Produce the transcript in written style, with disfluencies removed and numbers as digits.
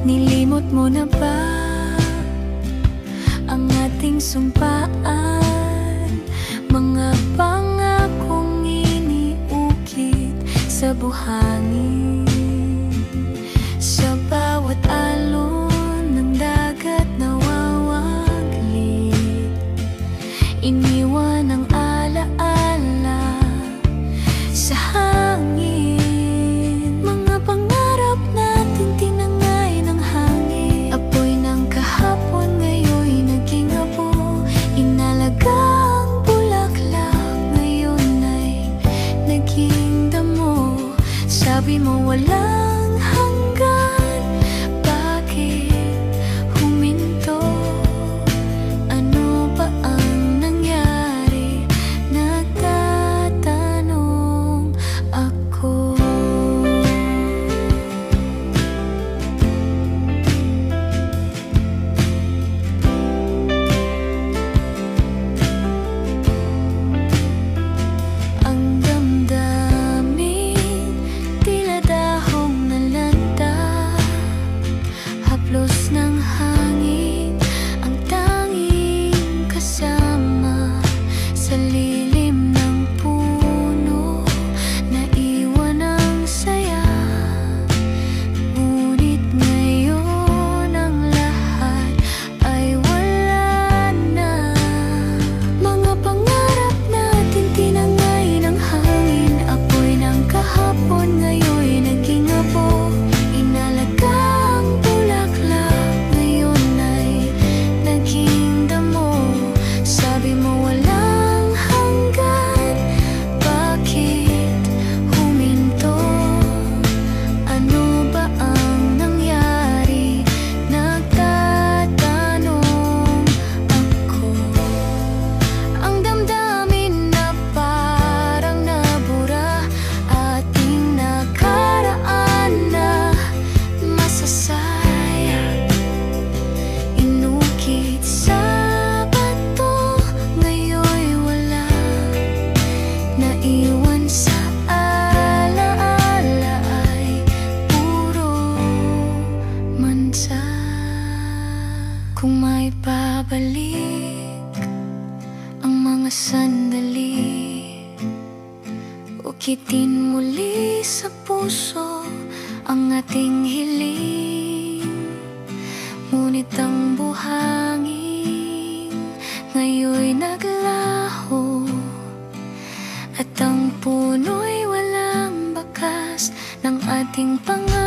Nilimot mo na ba ang ating sumpaan? Mga pangakong iniukit sa buhangin. Sa bawat alon ng dagat nawawaglit, iniwan ang alaala sa hangin. Mga pangarap natin tinangay ng hangin. Apoy ng kahapon ngayon naging abo. Inalagang bulaklak ngayon ay naging damo. Sabi mo walang hanggan, bakit huminto? Ano ba ang nangyari? Nagtatanong ako. Ang damdamin tila dahong nalanta, haplos ng hangin ang tanging kasama. Sa lilim ng puno naiwan ang saya, ngunit ngayon ang lahat ay wala na. Mga pangarap natin tinangay ng hangin. Apoy ng kahapon ngayon naging abo. Inalagang bulaklak ngayon ay naging damo. Sabi mo walang hanggan, bakit huminto? Ano ba ang nangyari? Nagtatanong ako. Ang damdamin na parang nabura, ating nakaraan na masasayang inukit sa bato. Ngayon'y wala, naiwan sa alaala ay puro mansa. Kung may babalik ang mga sandali, ukitin muli sa puso ang ating hiling. Ngunit ang buhangin ngayon'y naglaho, at ang puno'y walang bakas ng ating pangarap.